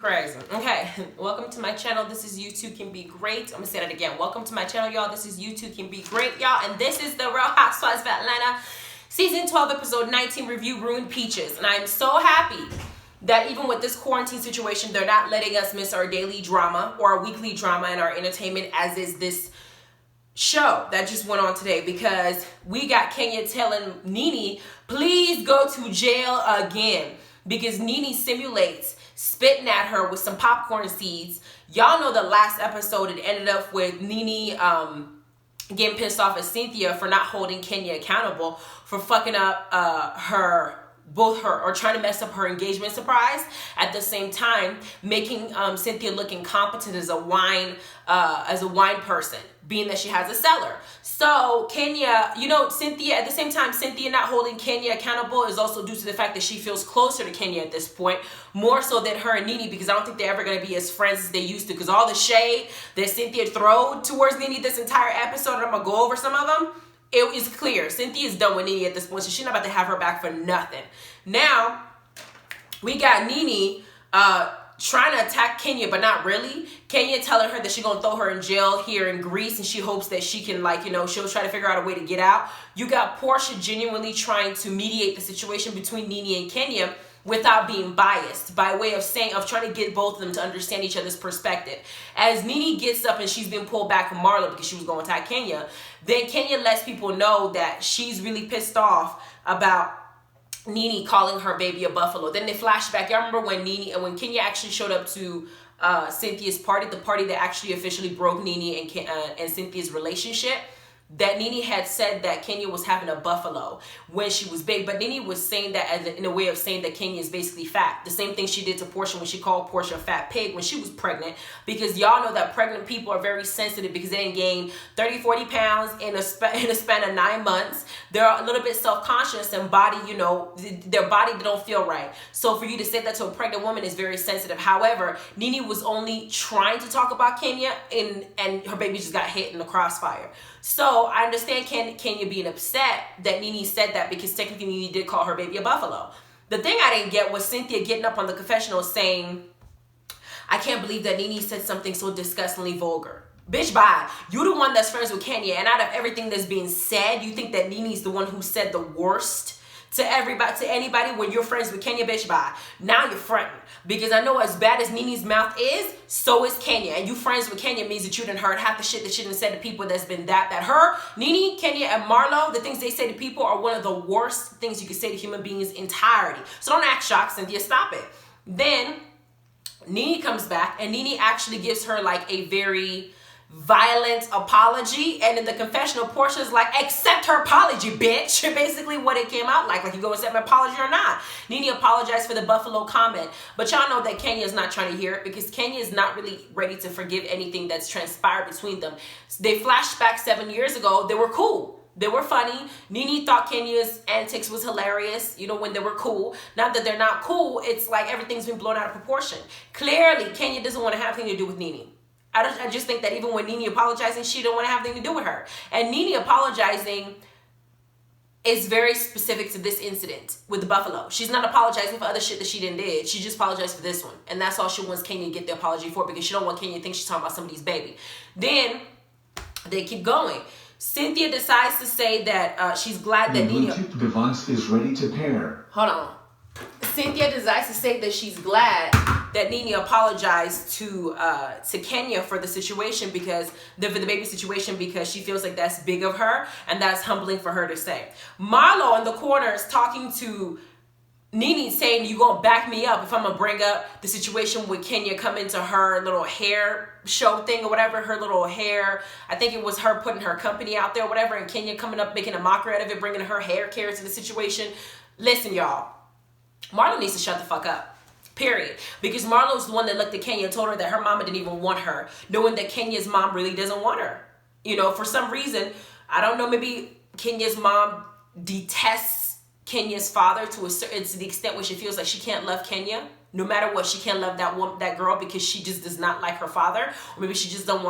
Crazy. Okay, welcome to my channel. This is You Too Can Be Great. I'm gonna say that again. Welcome to my channel, y'all. This is You Too Can Be Great, y'all. And this is the Real Housewives of Atlanta Season 12, Episode 19 review, Ruined Peaches. And I'm so happy that even with this quarantine situation, they're not letting us miss our daily drama or our weekly drama and our entertainment, as is this show that just went on today, because we got Kenya telling Nene, please go to jail again, because Nene simulates spitting at her with some popcorn seeds. Y'all know the last episode, it ended up with Nene getting pissed off at Cynthia for not holding Kenya accountable for fucking up or trying to mess up her engagement surprise, at the same time making Cynthia look incompetent as a wine person, being that she has a cellar. So Kenya, Cynthia, at the same time, Cynthia not holding Kenya accountable is also due to the fact that she feels closer to Kenya at this point, more so than her and Nene, because I don't think they're ever going to be as friends as they used to, because all the shade that Cynthia threw towards Nene this entire episode, and I'm going to go over some of them, it is clear Cynthia's done with Nene at this point, so she's not about to have her back for nothing. Now, we got Nene trying to attack Kenya, but not really. Kenya telling her that she's gonna throw her in jail here in Greece, and she hopes that she can, she'll try to figure out a way to get out. You got Portia genuinely trying to mediate the situation between Nene and Kenya without being biased, by way of trying to get both of them to understand each other's perspective. As Nene gets up and she's been pulled back from Marlo because she was going to attack Kenya, then Kenya lets people know that she's really pissed off about Nene calling her baby a buffalo. Then they flash back. Y'all remember when Kenya actually showed up to Cynthia's party, the party that actually officially broke Nene and Cynthia's relationship, that Nene had said that Kenya was having a buffalo when she was big, but Nene was saying that in a way of saying that Kenya is basically fat. The same thing she did to Portia when she called Portia a fat pig when she was pregnant, because y'all know that pregnant people are very sensitive because they didn't gain 30, 40 pounds in a span of 9 months. They're a little bit self-conscious and their body don't feel right. So for you to say that to a pregnant woman is very sensitive. However, Nene was only trying to talk about Kenya, and her baby just got hit in the crossfire. So I understand Kenya being upset that Nene said that, because technically Nene did call her baby a buffalo. The thing I didn't get was Cynthia getting up on the confessional saying, I can't believe that Nene said something so disgustingly vulgar. Bitch, bye. You the one that's friends with Kenya, and out of everything that's being said, you think that Nene's the one who said the worst to anybody when you're friends with Kenya? Bitch, bye. Now you're fronting. Because I know as bad as Nene's mouth is, so is Kenya. And you friends with Kenya means that you done heard half the shit that she done said to people that's been that her, Nene, Kenya, and Marlo, the things they say to people are one of the worst things you can say to human beings entirety. So don't act shocked, Cynthia. Stop it. Then Nene comes back, and Nene actually gives her a very violent apology, and in the confessional, Portia's like, accept her apology, bitch. Basically what it came out like you go accept my apology or not. Nene apologized for the buffalo comment, but y'all know that Kenya is not trying to hear it, because Kenya is not really ready to forgive anything that's transpired between them. They flashed back 7 years ago. They were cool. They were funny. Nene thought Kenya's antics was hilarious, when they were cool. Now that they're not cool, it's like everything's been blown out of proportion. Clearly, Kenya doesn't want to have anything to do with Nene. I just think that even when Nene apologizing, she don't want to have anything to do with her. And Nene apologizing is very specific to this incident with the buffalo. She's not apologizing for other shit that she did. She just apologized for this one. And that's all she wants Kenya to get the apology for, because she don't want Kenya to think she's talking about somebody's baby. Then they keep going. Cynthia decides to say that she's glad that Nene... The Bluetooth device is ready to pair. Hold on. Cynthia decides to say that she's glad that Nene apologized to Kenya for the situation, because for the baby situation, because she feels like that's big of her and that's humbling for her to say. Marlo in the corner is talking to Nene, saying, you gonna back me up if I'm gonna bring up the situation with Kenya coming to her little hair show thing or whatever, her little hair, I think it was her putting her company out there or whatever, and Kenya coming up making a mockery out of it, bringing her hair care to the situation. Listen, y'all, Marlo needs to shut the fuck up. Period. Because Marlo's the one that looked at Kenya and told her that her mama didn't even want her, knowing that Kenya's mom really doesn't want her. For some reason, I don't know, maybe Kenya's mom detests Kenya's father to the extent where she feels like she can't love Kenya. No matter what, she can't love that girl because she just does not like her father. Or maybe she just didn't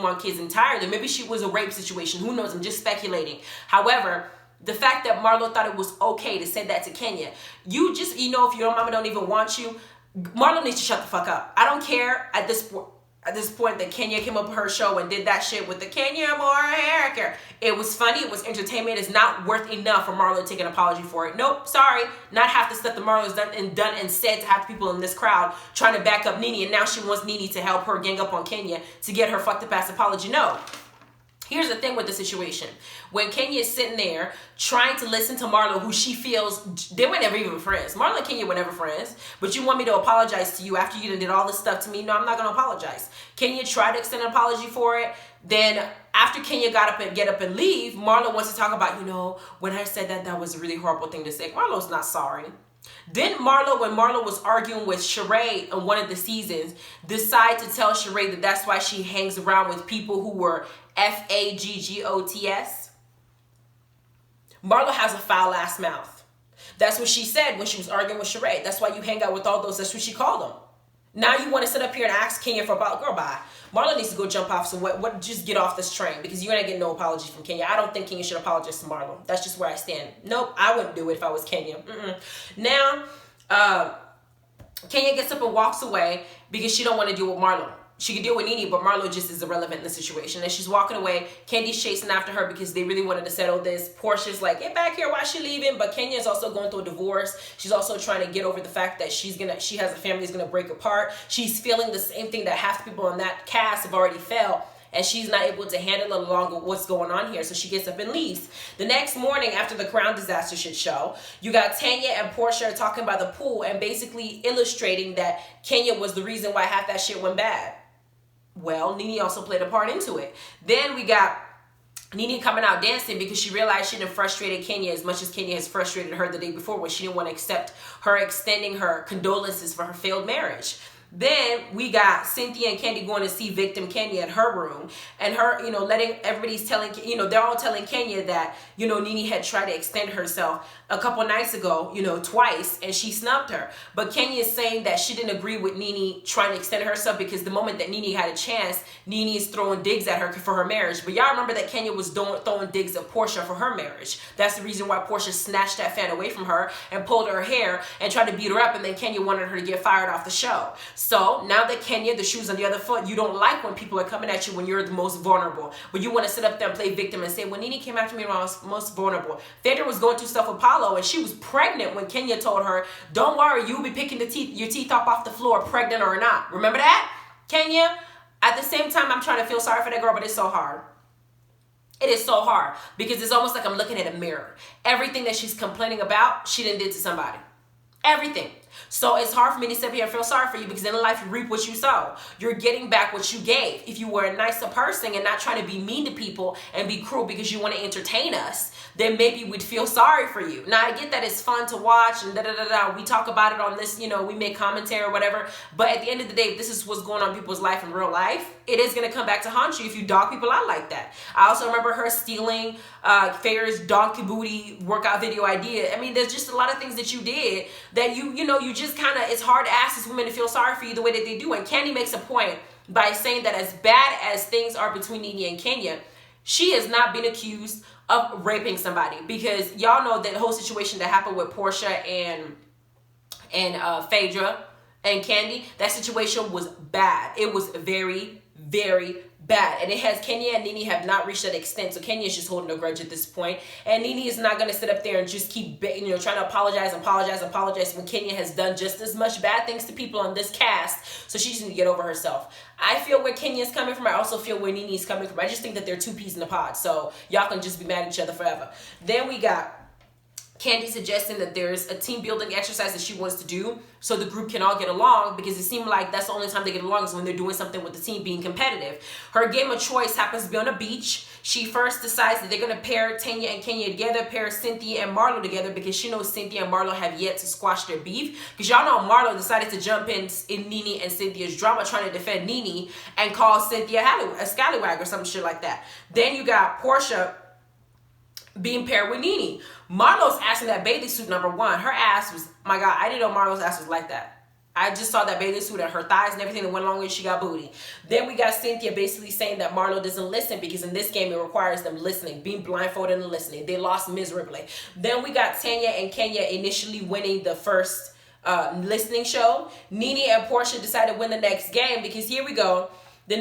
want kids entirely. Maybe she was a rape situation. Who knows? I'm just speculating. However, the fact that Marlo thought it was okay to say that to Kenya, if your mama don't even want you, Marlo needs to shut the fuck up. I don't care at this point that Kenya came up with her show and did that shit with the Kenya more hair. It was funny. It was entertainment. It's not worth enough for Marlo to take an apology for it. Nope, sorry. Not half the stuff that Marlo has done and said to half the people in this crowd trying to back up Nene, and now she wants Nene to help her gang up on Kenya to get her fucked up ass apology. No. Here's the thing with the situation. When Kenya is sitting there trying to listen to Marlo, who she feels, they were never even friends. Marlo and Kenya were never friends, but you want me to apologize to you after you did all this stuff to me? No, I'm not going to apologize. Kenya tried to extend an apology for it. Then after Kenya get up and leave, Marlo wants to talk about, when I said that was a really horrible thing to say. Marlo's not sorry. Then Marlo, when Marlo was arguing with Sheree in one of the seasons, decided to tell Sheree that that's why she hangs around with people who were Faggots. Marlo has a foul ass mouth. That's what she said when she was arguing with Sheree. That's why you hang out with all those. That's what she called them. Now you want to sit up here and ask Kenya for about girl bye. Marlo needs to go jump off. So what? Just get off this train because you're gonna get no apology from Kenya. I don't think Kenya should apologize to Marlo. That's just where I stand. Nope, I wouldn't do it if I was Kenya. Now, Kenya gets up and walks away because she don't want to deal with Marlo. She can deal with Nene, but Marlo just is irrelevant in the situation. And she's walking away. Candy's chasing after her because they really wanted to settle this. Portia's like, get back here, why is she leaving? But Kenya is also going through a divorce. She's also trying to get over the fact that she has a family that's gonna break apart. She's feeling the same thing that half the people in that cast have already felt. And she's not able to handle it along with what's going on here. So she gets up and leaves. The next morning after the Crown Disaster shit show, you got Tanya and Portia talking by the pool and basically illustrating that Kenya was the reason why half that shit went bad. Well, Nene also played a part into it. Then we got Nene coming out dancing because she realized she didn't frustrated Kenya as much as Kenya has frustrated her the day before when she didn't want to accept her extending her condolences for her failed marriage. Then we got Cynthia and Candy going to see Victim Kenya at her room, and her, letting everybody's telling, they're all telling Kenya that, Nene had tried to extend herself a couple nights ago, twice, and she snubbed her. But Kenya is saying that she didn't agree with Nene trying to extend herself because the moment that Nene had a chance, Nene is throwing digs at her for her marriage. But y'all remember that Kenya was throwing digs at Portia for her marriage. That's the reason why Portia snatched that fan away from her and pulled her hair and tried to beat her up, and then Kenya wanted her to get fired off the show. So now that Kenya, the shoe's on the other foot, you don't like when people are coming at you when you're the most vulnerable. But you want to sit up there and play victim and say, when Nene came after me when I was most vulnerable. Phaedra was going through stuff with Paulo, and she was pregnant when Kenya told her, don't worry, you'll be picking your teeth off the floor, pregnant or not. Remember that? Kenya? At the same time, I'm trying to feel sorry for that girl, but it's so hard. It is so hard because it's almost like I'm looking at a mirror. Everything that she's complaining about, she done did to somebody. Everything. So it's hard for me to sit here and feel sorry for you because in life you reap what you sow. You're getting back what you gave. If you were a nicer person and not trying to be mean to people and be cruel because you want to entertain us, then maybe we'd feel sorry for you. Now I get that it's fun to watch and we talk about it on this, we make commentary or whatever. But at the end of the day, if this is what's going on in people's life in real life, it is going to come back to haunt you if you dog people out like that. I also remember her stealing Fair's donkey booty workout video idea. I mean, there's just a lot of things that you did that you just kind of, it's hard to ask these women to feel sorry for you the way that they do. And Candy makes a point by saying that as bad as things are between Nene and Kenya, she has not been accused of raping somebody, because y'all know that whole situation that happened with Portia and Phaedra and Candy, that situation was bad. It was very, very bad. And it has, Kenya and Nene have not reached that extent. So Kenya is just holding a grudge at this point. And Nene is not going to sit up there and just keep, trying to apologize when Kenya has done just as much bad things to people on this cast. So she just needs to get over herself. I feel where Kenya's coming from. I also feel where Nene's coming from. I just think that they're two peas in a pod. So y'all can just be mad at each other forever. Then we got Candy suggesting that there's a team building exercise that she wants to do so the group can all get along, because it seemed like that's the only time they get along is when they're doing something with the team being competitive. Her game of choice happens to be on a beach. She first decides that they're going to pair Tanya and Kenya together, pair Cynthia and Marlo together, because she knows Cynthia and Marlo have yet to squash their beef. Because y'all know Marlo decided to jump in Nene and Cynthia's drama trying to defend Nene and call Cynthia a scallywag or some shit like that. Then you got Portia being paired with Nene. Marlo's ass in that bathing suit, number one. Her ass was, my God, I didn't know Marlo's ass was like that. I just saw that bathing suit and her thighs and everything that went along with it. She got booty. Then we got Cynthia basically saying that Marlo doesn't listen because in this game it requires them listening, being blindfolded and listening. They lost miserably. Then we got Tanya and Kenya initially winning the first listening show. Nene and Portia decided to win the next game because here we go. The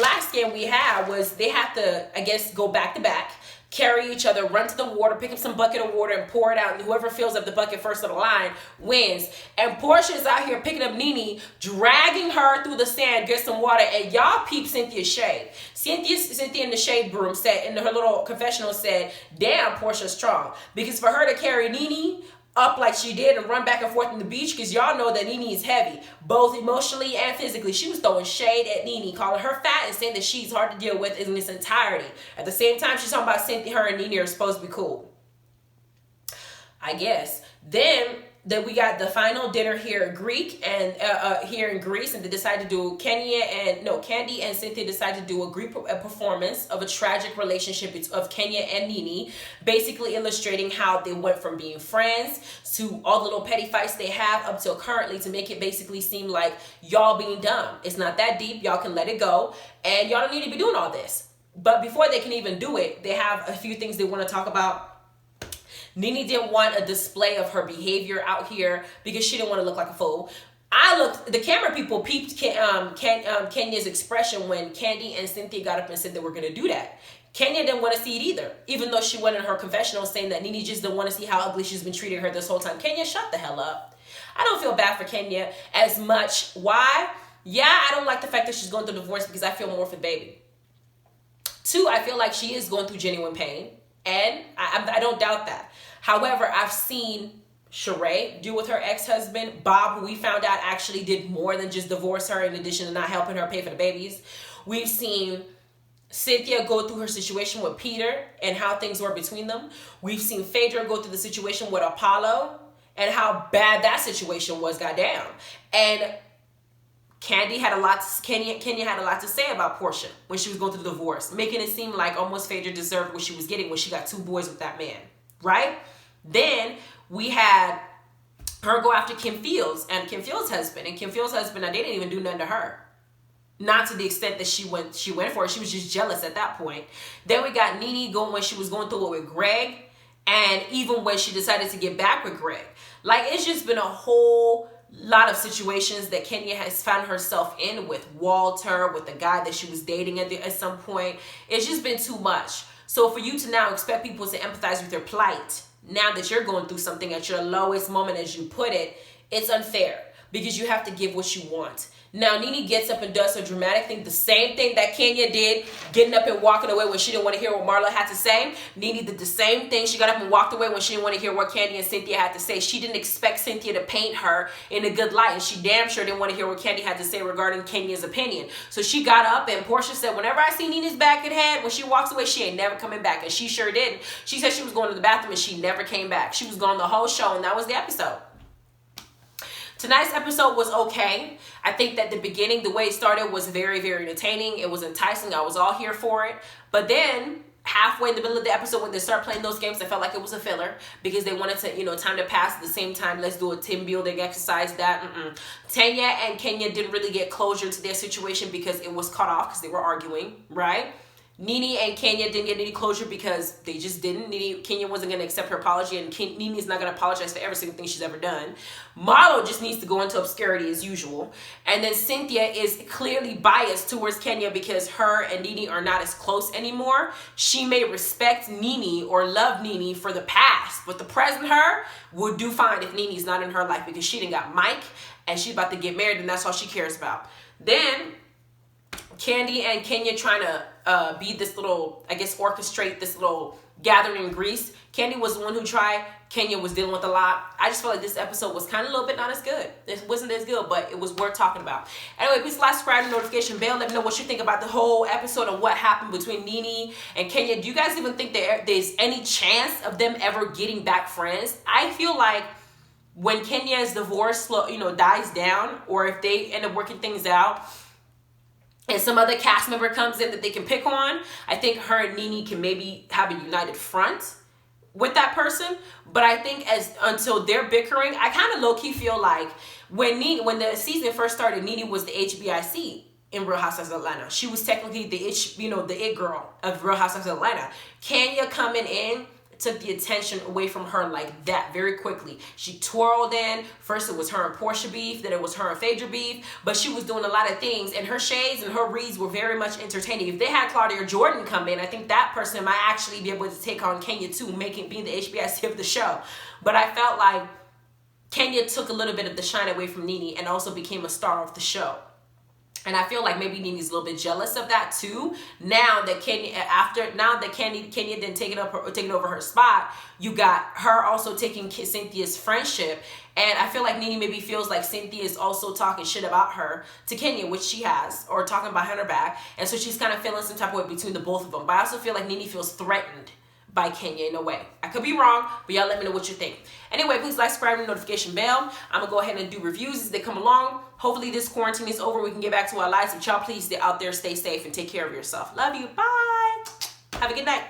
last game we had was they have to, I guess, go back to back, carry each other, run to the water, pick up some bucket of water and pour it out, and whoever fills up the bucket first on the line wins. And Portia is out here picking up Nene, dragging her through the sand, get some water, and y'all peep Cynthia's shade. Cynthia in the shade room said, in her little confessional said, damn, Portia's strong. Because for her to carry Nene up like she did and run back and forth on the beach, because y'all know that Nene is heavy, both emotionally and physically. She was throwing shade at Nene, calling her fat and saying that she's hard to deal with in its entirety. At the same time, she's talking about Cynthia, her and Nene are supposed to be cool, I guess. Then we got the final dinner here in here in Greece, and they decided to do Candy and Cynthia decided to do a performance of a tragic relationship of Kenya and Nene, basically illustrating how they went from being friends to all the little petty fights they have up till currently, to make it basically seem like y'all being dumb. It's not that deep. Y'all can let it go, and y'all don't need to be doing all this. But before they can even do it, they have a few things they want to talk about. Nene didn't want a display of her behavior out here because she didn't want to look like a fool. The camera people peeped Kenya's expression when Candy and Cynthia got up and said they were going to do that. Kenya didn't want to see it either, even though she went in her confessional saying that Nene just didn't want to see how ugly she's been treating her this whole time. Kenya, shut the hell up. I don't feel bad for Kenya as much. Why? Yeah, I don't like the fact that she's going through divorce because I feel more for the baby. 2, I feel like she is going through genuine pain, and I don't doubt that. However, I've seen Sheree deal with her ex-husband, Bob, who we found out actually did more than just divorce her in addition to not helping her pay for the babies. We've seen Cynthia go through her situation with Peter and how things were between them. We've seen Phaedra go through the situation with Apollo and how bad that situation was, goddamn. And Kenya had a lot to say about Portia when she was going through the divorce, making it seem like almost Phaedra deserved what she was getting when she got 2 boys with that man, right? Then we had her go after Kim Fields and Kim Fields' husband. And Kim Fields' husband, they didn't even do nothing to her. Not to the extent that she went for it. She was just jealous at that point. Then we got Nene going when she was going through it with Greg. And even when she decided to get back with Greg. Like, it's just been a whole lot of situations that Kenya has found herself in with Walter, with the guy that she was dating at some point. It's just been too much. So for you to now expect people to empathize with your plight, now that you're going through something at your lowest moment, as you put it, it's unfair because you have to give what you want. Now, Nene gets up and does a dramatic thing, the same thing that Kenya did, getting up and walking away when she didn't want to hear what Marlo had to say. Nene did the same thing. She got up and walked away when she didn't want to hear what Candy and Cynthia had to say. She didn't expect Cynthia to paint her in a good light, and she damn sure didn't want to hear what Candy had to say regarding Kenya's opinion. So she got up, and Portia said, whenever I see Nene's back at head, when she walks away, she ain't never coming back, and she sure didn't. She said she was going to the bathroom, and she never came back. She was gone the whole show, and that was the episode. Tonight's episode was okay. I think that the beginning, the way it started was very, very entertaining. It was enticing. I was all here for it. But then halfway in the middle of the episode, when they start playing those games, I felt like it was a filler because they wanted to, time to pass at the same time. Let's do a team building exercise. Tanya and Kenya didn't really get closure to their situation because it was cut off because they were arguing, right? Nene and Kenya didn't get any closure because they just didn't. Kenya wasn't going to accept her apology, and Nene's not going to apologize for every single thing she's ever done. Marlo just needs to go into obscurity as usual. And then Cynthia is clearly biased towards Kenya because her and Nene are not as close anymore. She may respect Nene or love Nene for the past, but the present her would do fine if Nene's not in her life because she done got Mike and she's about to get married and that's all she cares about. Then Candy and Kenya trying to be this little, orchestrate this little gathering in Greece. Candy was the one who tried. Kenya was dealing with a lot. I just felt like this episode was kind of a little bit not as good. It wasn't as good, but it was worth talking about. Anyway, please like, subscribe, and notification bell. Let me know what you think about the whole episode and what happened between Nene and Kenya. Do you guys even think there's any chance of them ever getting back friends? I feel like when Kenya's divorce dies down, or if they end up working things out, and some other cast member comes in that they can pick on, I think her and Nene can maybe have a united front with that person. But I think until they're bickering, I kind of low-key feel like when the season first started, Nene was the HBIC in Real Housewives of Atlanta. She was technically the it girl of Real Housewives of Atlanta. Kenya coming in, took the attention away from her like that very quickly. She twirled in. First it was her and Portia beef, then it was her and Phaedra beef, but she was doing a lot of things, and her shades and her reads were very much entertaining. If they had Claudia Jordan come in, I think that person might actually be able to take on Kenya too, being the HBIC of the show. But I felt like Kenya took a little bit of the shine away from Nene and also became a star of the show. And I feel like maybe Nene's a little bit jealous of that too. Now that Kenya then taking over her spot, you got her also taking Cynthia's friendship. And I feel like Nene maybe feels like Cynthia is also talking shit about her to Kenya, which she has, or talking behind her back. And so she's kind of feeling some type of way between the both of them. But I also feel like Nene feels threatened by Kenya in a way. I could be wrong, but y'all let me know what you think. Anyway, please like, subscribe, and notification bell. I'm gonna go ahead and do reviews as they come along. Hopefully this quarantine is over. We can get back to our lives. But y'all please stay out there, stay safe, and take care of yourself. Love you. Bye. Have a good night.